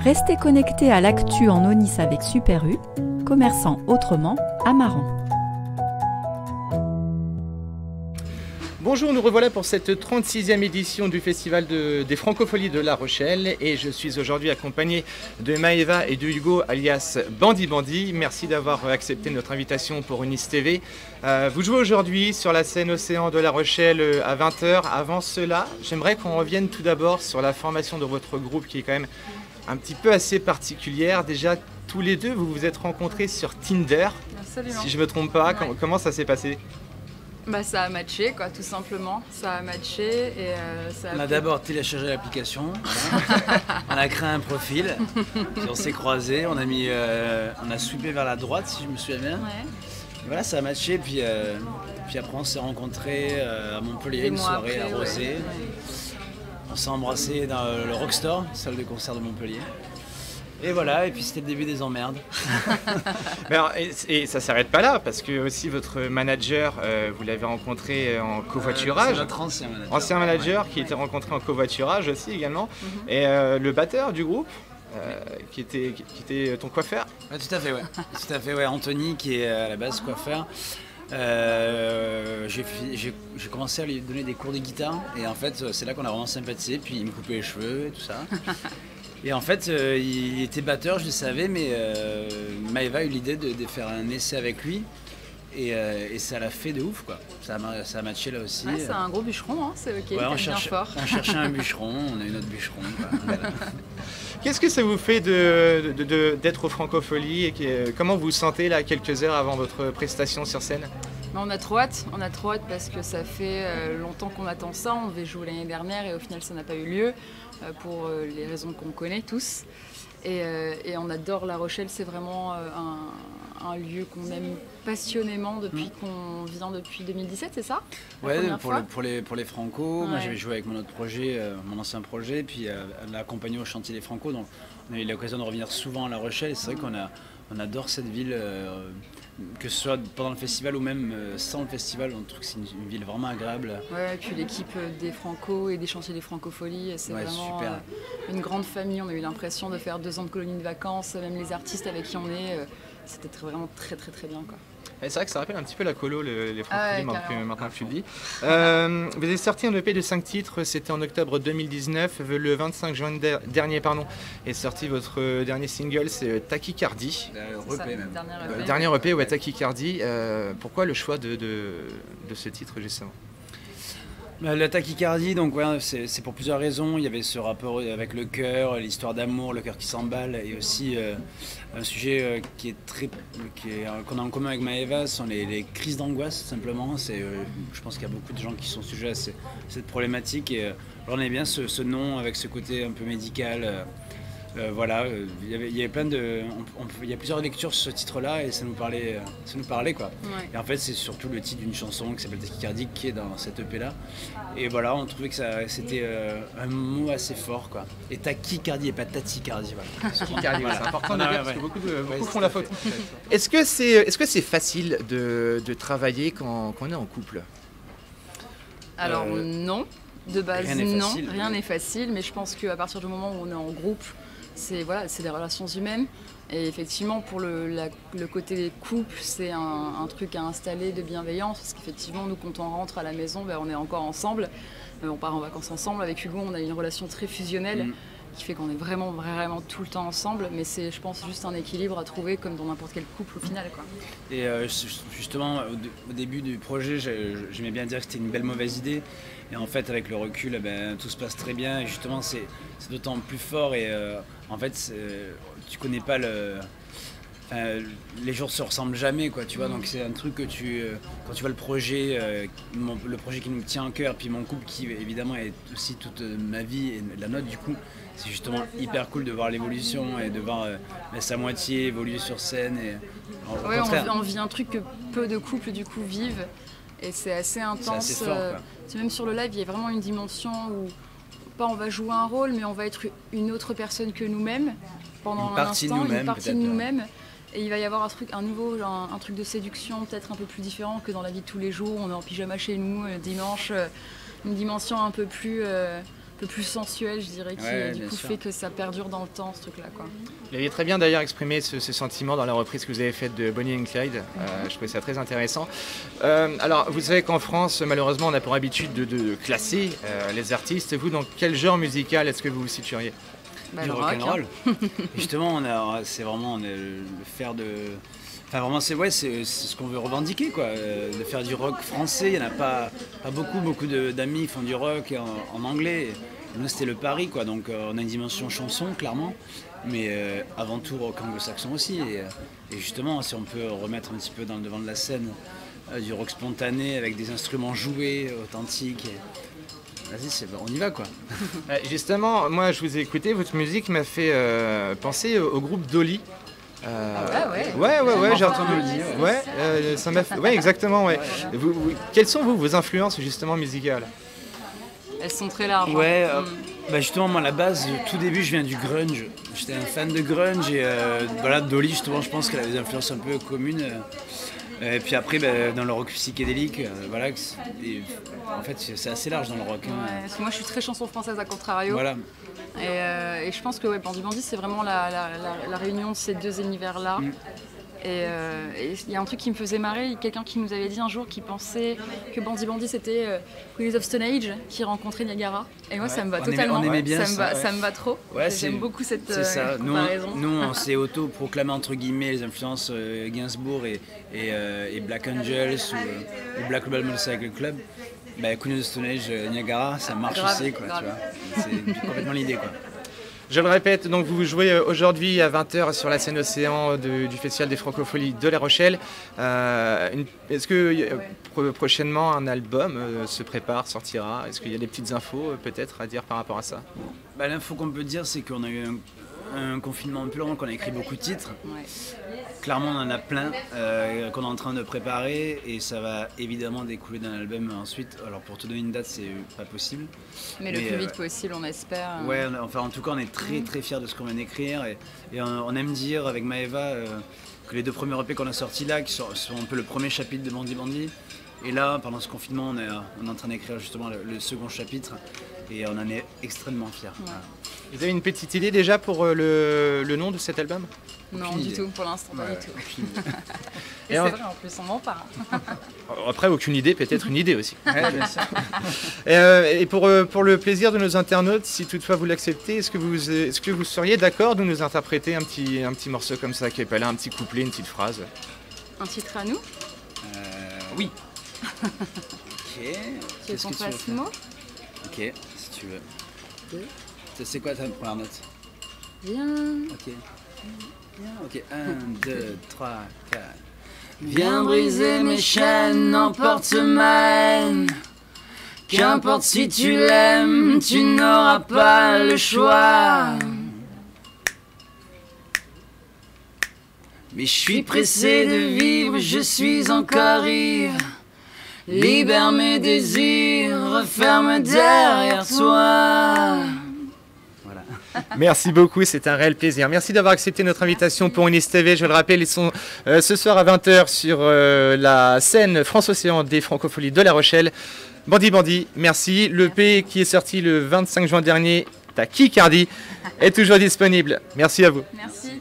Restez connectés à l'actu en Aunis avec Super U, commerçant autrement à Maran. Bonjour, nous revoilà pour cette 36e édition du Festival des Francopholies de La Rochelle et je suis aujourd'hui accompagné de Maëva et de Hugo alias Bandi Bandi. Merci d'avoir accepté notre invitation pour Aunis TV. Vous jouez aujourd'hui sur la scène Océan de La Rochelle à 20h. Avant cela, j'aimerais qu'on revienne tout d'abord sur la formation de votre groupe qui est quand même un petit peu assez particulière. Déjà, tous les deux, vous vous êtes rencontrés sur Tinder. Absolument. Si je ne me trompe pas, Ouais. comment ça s'est passé ? Bah, ça a matché, quoi, tout simplement. Ça a matché et ça a On a plu. d'abord téléchargé l'application, voilà. On a créé un profil, puis on s'est croisés, on a sweepé vers la droite si je me souviens bien. Ouais. Et voilà, ça a matché, puis après on s'est rencontrés à Montpellier, Des une mois soirée après, arrosée. ouais. On s'est embrassés dans le Rockstore, salle de concert de Montpellier. Et voilà, et puis c'était le début des emmerdes. Mais alors, et ça ne s'arrête pas là, parce que aussi votre manager, vous l'avez rencontré en C'est covoiturage. notre ancien manager. Ancien manager Ouais. qui était rencontré en covoiturage aussi également. Et le batteur du groupe, qui était ton coiffeur. Ouais, tout à fait, ouais. Tout à fait, ouais. Anthony, qui est à la base coiffeur. J'ai commencé à lui donner des cours de guitare et en fait c'est là qu'on a vraiment sympathisé, puis il me coupait les cheveux et tout ça. Et en fait il était batteur, je le savais, mais Maëva a eu l'idée de faire un essai avec lui et ça l'a fait de ouf, quoi. Ça a matché là aussi. Ouais, c'est un gros bûcheron, hein, c'est ok, Ouais, t'aimes bien fort. on cherchait un bûcheron, on a eu notre bûcheron, quoi. Voilà. Qu'est-ce que ça vous fait d'être aux Francopholies et comment vous vous sentez là quelques heures avant votre prestation sur scène ? Mais on a trop hâte parce que ça fait longtemps qu'on attend ça. On devait jouer l'année dernière et au final ça n'a pas eu lieu pour les raisons qu'on connaît tous. Et on adore La Rochelle, c'est vraiment un lieu qu'on aime passionnément depuis qu'on vient depuis 2017, c'est ça ? La Ouais, première fois pour les Franco, moi Ouais. j'avais joué avec mon autre projet, mon ancien projet, puis elle l'a accompagné au chantier des Franco, donc on a eu l'occasion de revenir souvent à La Rochelle, et c'est vrai qu'on adore cette ville, que ce soit pendant le festival ou même sans le festival, on trouve que c'est une ville vraiment agréable. Ouais, et puis l'équipe des Franco et des chantiers des Francopholies, c'est Ouais, vraiment super. une grande famille. On a eu l'impression de faire 2 ans de colonie de vacances, même les artistes avec qui on est, c'était vraiment très très très bien, quoi. Et c'est vrai que ça rappelle un petit peu la colo, les Ah ouais, Francopholies, carrément. maintenant que tu le dis. Vous avez sorti un EP de 5 titres, c'était en octobre 2019. Le 25 juin dernier, est sorti votre dernier single, c'est Tachycardie. C'est ça, Repé même. dernière EP. Dernier EP, ouais, Tachycardie. Pourquoi le choix de ce titre, justement ? La tachycardie, donc ouais, c'est pour plusieurs raisons. Il y avait ce rapport avec le cœur, l'histoire d'amour, le cœur qui s'emballe, et aussi un sujet qu'on a en commun avec Maëva, ce sont les crises d'angoisse, simplement. Je pense qu'il y a beaucoup de gens qui sont sujets à cette problématique, et alors on aime bien ce nom avec ce côté un peu médical. Voilà, il y avait il y a plusieurs lectures sur ce titre-là et ça nous parlait, quoi. Ouais. Et en fait, c'est surtout le titre d'une chanson qui s'appelle Tachycardie qui est dans cette EP-là. Et voilà, on trouvait que c'était un mot assez fort, quoi. Et tachycardie et pas tachycardie, voilà. Tachycardie, ouais, c'est important de le Ouais, dire parce ouais. que beaucoup Ouais, font la faute. Est-ce que c'est facile de travailler quand on est en couple ? Alors non, de base rien n'est non, facile. rien n'est facile, mais je pense qu'à partir du moment où on est en groupe, c'est des relations humaines. Et effectivement, pour le côté des couples, c'est un truc à installer de bienveillance, parce qu'effectivement, nous, quand on rentre à la maison, on est encore ensemble. On part en vacances ensemble. Avec Hugo, on a une relation très fusionnelle qui fait qu'on est vraiment, vraiment tout le temps ensemble. Mais c'est, je pense, juste un équilibre à trouver, comme dans n'importe quel couple au final, quoi. Et justement, au début du projet, j'aimais bien dire que c'était une belle mauvaise idée. Et en fait, avec le recul, tout se passe très bien. Et justement, c'est d'autant plus fort. Et en fait, tu connais pas les jours se ressemblent jamais, quoi, tu vois. Donc c'est un truc que quand tu vois le projet qui nous tient à cœur, puis mon couple qui évidemment est aussi toute ma vie et la nôtre, du coup, c'est justement hyper cool de voir l'évolution et de voir sa moitié évoluer sur scène. Et, au Ouais, contraire, on vit un truc que peu de couples du coup vivent et c'est assez intense. C'est assez fort, quoi. C'est même sur le live, il y a vraiment une dimension où pas on va jouer un rôle, mais on va être une autre personne que nous-mêmes pendant Une partie de un instant, nous-mêmes, une partie de peut-être, nous-mêmes. Et il va y avoir un truc de séduction peut-être un peu plus différent que dans la vie de tous les jours. On est en pyjama chez nous dimanche, une dimension un peu plus peu plus sensuel, je dirais, qui Ouais, du bien coup sûr. fait que ça perdure dans le temps, ce truc-là, quoi. Vous avez très bien d'ailleurs exprimé ce sentiment dans la reprise que vous avez faite de Bonnie and Clyde. Je trouvais ça très intéressant. Alors, vous savez qu'en France, malheureusement, on a pour habitude de classer les artistes. Vous, dans quel genre musical est-ce que vous vous situeriez? Bah, Du le rock, hein. rock'n'roll. Justement, c'est vraiment le faire de. Enfin, vraiment, c'est ce qu'on veut revendiquer, quoi. De faire du rock français. Il n'y en a pas beaucoup d'amis qui font du rock en anglais. Nous, c'était le pari, quoi. Donc, on a une dimension chanson, clairement. Mais avant tout, rock anglo-saxon aussi. Et justement, si on peut remettre un petit peu dans le devant de la scène du rock spontané avec des instruments joués, authentiques. Vas-y, on y va, quoi. Justement, moi, je vous ai écouté. Votre musique m'a fait penser au groupe Dolly. Ouais, j'ai entendu le dire. Ouais, ça m'a fait... ouais, exactement. Ouais. Quelles sont vos influences justement musicales? Elles sont très larges. Ouais, hein. bah justement, moi, à la base, au tout début, je viens du grunge. J'étais un fan de grunge et voilà, Dolly, justement, je pense qu'elle avait des influences un peu communes. Et puis après, dans le rock psychédélique, voilà, en fait, c'est assez large dans le rock. Hein. Ouais, parce que moi, je suis très chanson française à contrario. Voilà. Et je pense que Bandit Bandit, c'est vraiment la réunion de ces deux univers-là. Et il y a un truc qui me faisait marrer, quelqu'un qui nous avait dit un jour qu'il pensait que Bandit Bandit c'était Queens of Stone Age qui rencontrait Niagara. Et moi ça me va totalement, on aimait bien ça me va trop. Ouais, j'aime beaucoup cette c'est ça. comparaison. Nous on s'est auto-proclamé entre guillemets les influences Gainsbourg et Black Angels ou Black Rebel Motorcycle Club. Queens of Stone Age, Niagara, ça marche Grave, aussi, quoi, tu vois. C'est complètement l'idée, quoi. Je le répète, donc vous jouez aujourd'hui à 20h sur la scène Océan du Festival des Francopholies de La Rochelle. Est-ce que prochainement un album se prépare, sortira? Est-ce qu'il y a des petites infos peut-être à dire par rapport à ça? L'info qu'on peut dire, c'est qu'on a eu un confinement un peu long, qu'on a écrit beaucoup de titres. Ouais. Clairement, on en a plein qu'on est en train de préparer et ça va évidemment découler d'un album ensuite. Alors pour te donner une date, c'est pas possible. Mais le plus vite possible, on espère. Ouais, enfin en tout cas, on est très très fiers de ce qu'on vient d'écrire et on aime dire avec Maëva que les deux premiers EP qu'on a sortis là, qui sont un peu le premier chapitre de Bandit Bandit. Et là, pendant ce confinement, on est en train d'écrire justement le second chapitre et on en est extrêmement fiers. Ouais. Voilà. Vous avez une petite idée déjà pour le nom de cet album? Non, Aucune du idée. tout, pour l'instant, pas Ouais, du tout. aucune idée. Et Et c'est en- vrai, en plus, on m'en parle. Après, aucune idée, peut-être une idée aussi. Ouais, bien sûr. Et pour le plaisir de nos internautes, si toutefois vous l'acceptez, est-ce que vous seriez d'accord de nous interpréter un petit morceau comme ça, qui est pas là, un petit couplet, une petite phrase? Un titre à nous? Oui. Ok. Tu veux Qu'est-ce qu'on que tu veux fasse faire? mot? Ok, si tu veux. C'est quoi ta première note? Viens. Ok. Ok, 1, 2, 3, 4. Viens briser mes chaînes, emporte ma haine. Qu'importe si tu l'aimes, tu n'auras pas le choix. Mais je suis pressé de vivre, je suis encore ivre. Libère mes désirs, referme derrière toi. Voilà. Merci beaucoup, c'est un réel plaisir. Merci d'avoir accepté notre invitation pour Unis TV. Je le rappelle, ils sont ce soir à 20h sur la scène France-Océan des Francopholies de La Rochelle. Bandit Bandit, merci. L'EP qui est sorti le 25 juin dernier à Kikardi est toujours disponible. Merci à vous. Merci.